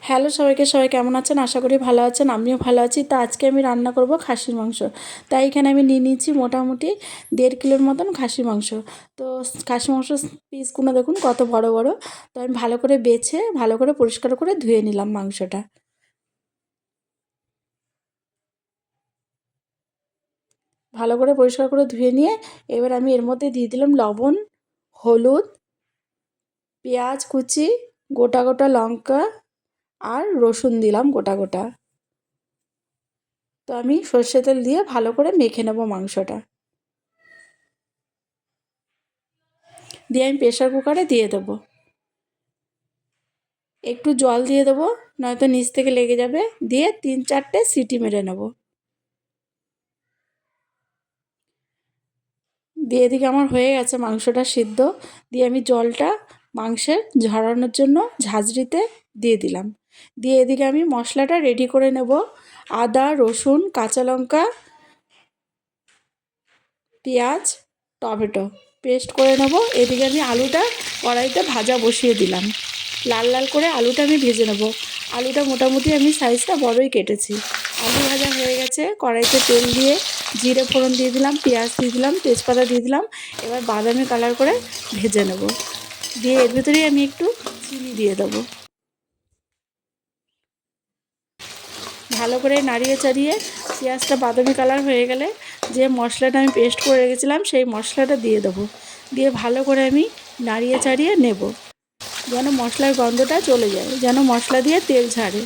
Hello সবাইকে, সবাই কেমন আছেন? আশা করি ভালো আছেন, আমিও ভালো আছি। তো আজকে আমি রান্না করব খাসির মাংস। তাই এখানে আমি নিয়ে নিয়েছি মোটামুটি 1.5 কিলোর মতন খাসির মাংস। তো খাসির মাংস পিসগুলো দেখুন কত বড় বড়। তো আমি ভালো করে বেছে ভালো করে পরিষ্কার করে ধুয়ে নিলাম মাংসটা। ভালো করে পরিষ্কার করে ধুয়ে নিয়ে এবার আমি এর মধ্যে দিয়ে দিলাম লবণ, হলুদ, পেঁয়াজ কুচি, গোটা গোটা লঙ্কা আর রসুন দিলাম গোটা গোটা। তো আমি সর্ষে তেল দিয়ে ভালো করে মেখে নেব মাংসটা। দিয়ে আমি প্রেশার কুকারে দিয়ে দেবো। একটু জল দিয়ে দেবো, নয়তো নিচ থেকে লেগে যাবে। দিয়ে 3-4টে সিটি মেরে নেব। দিয়ে এদিকে আমার হয়ে গেছে মাংসটা সিদ্ধ। দিয়ে আমি জলটা মাংসের ঝরানোর জন্য ঝাঁঝরিতে দিয়ে দিলাম। দিয়ে এদিকে আমি মশলাটা রেডি করে নেব। আদা, রসুন, কাঁচা লঙ্কা, পেঁয়াজ, টমেটো পেস্ট করে নেব। এদিকে আমি আলুটা কড়াইতে ভাজা বসিয়ে দিলাম। লাল লাল করে আলুটা আমি ভেজে নেব। আলুটা মোটামুটি আমি সাইজটা বড়ই কেটেছি। আলু ভাজা হয়ে গেছে। কড়াইতে তেল দিয়ে জিরে ফোড়ন দিয়ে দিলাম, পেঁয়াজ দিয়ে দিলাম, তেজপাতা দিয়ে দিলাম। এবার বাদামি কালার করে ভেজে নেব। দিয়ে এর ভিতরেই আমি একটু চিনি দিয়ে দেবো। ভালো করে নাড়িয়ে চাড়িয়ে পেঁয়াজটা বাদামি কালার হয়ে গেলে যে মশলাটা আমি পেস্ট করে রেখেছিলাম সেই মশলাটা দিয়ে দেবো। দিয়ে ভালো করে আমি নাড়িয়ে চাড়িয়ে নেব, যেন মশলার গন্ধটা চলে যায়, যেন মশলা দিয়ে তেল ছাড়ে।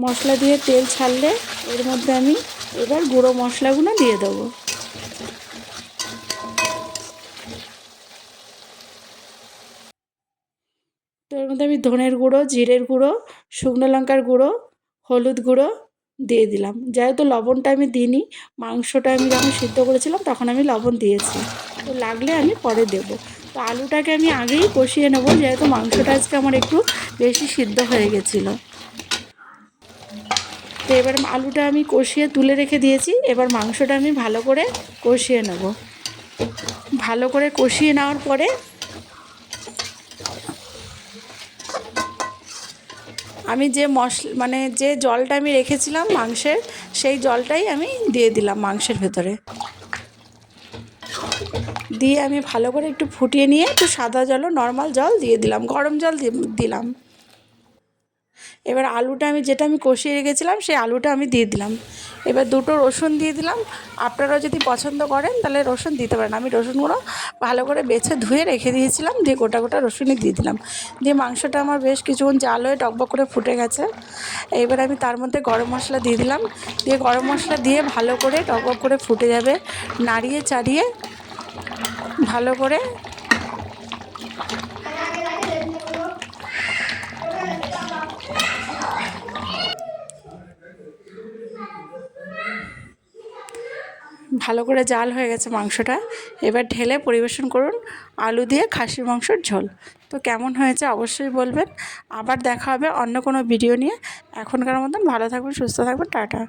মশলা দিয়ে তেল ছাড়লে এর মধ্যে আমি এবার গুঁড়ো মশলাগুলো দিয়ে দেবো। তো এর মধ্যে আমি ধনের গুঁড়ো, জিরের গুঁড়ো, শুকনো লঙ্কার গুঁড়ো, হলুদ গুঁড়ো দিয়ে দিলাম। যেহেতু লবণটা আমি দিইনি, মাংসটা আমি যখন সিদ্ধ করেছিলাম তখন আমি লবণ দিয়েছি। তো লাগলে আমি পরে দেবো। তো আলুটাকে আমি আগেই কষিয়ে নেবো, যেহেতু মাংসটা আজকে আমার একটু বেশি সিদ্ধ হয়ে গেছিলো। তো এবার আলুটা আমি কষিয়ে তুলে রেখে দিয়েছি। এবার মাংসটা আমি ভালো করে কষিয়ে নেব। ভালো করে কষিয়ে নেওয়ার পরে আমি যে যে জলটা আমি রেখেছিলাম মাংসের, সেই জলটাই আমি দিয়ে দিলাম মাংসের ভেতরে। দিয়ে আমি ভালো করে একটু ফুটিয়ে নিয়ে একটু সাদা জলও নর্মাল জল দিয়ে দিলাম, গরম জল দিলাম। এবার আলুটা যেটা আমি কষিয়ে রেখেছিলাম সেই আলুটা আমি দিয়ে দিলাম। এবার 2টো রসুন দিয়ে দিলাম। আপনারা যদি পছন্দ করেন তাহলে রসুন দিতে পারেন। আমি রসুনগুলো ভালো করে বেছে ধুয়ে রেখে দিয়েছিলাম, দিয়ে গোটা গোটা রসুনই দিয়ে দিলাম। দিয়ে মাংসটা আমার বেশ কিছুক্ষণ জাল হয়ে টকবক করে ফুটে গেছে। এবার আমি তার মধ্যে গরম মশলা দিয়ে দিলাম। দিয়ে গরম মশলা দিয়ে ভালো করে টকবক করে ফুটে যাবে। নাড়িয়ে চাড়িয়ে ভালো করে জাল হয়ে গেছে মাংসটা। এবার ঢেলে পরিবেশন করুন আলু দিয়ে খাসির মাংসের ঝোল। তো কেমন হয়েছে অবশ্যই বলবেন। আবার দেখা হবে অন্য কোনো ভিডিও নিয়ে। এখনকার মতন ভালো থাকবেন, সুস্থ থাকবেন, টাটা।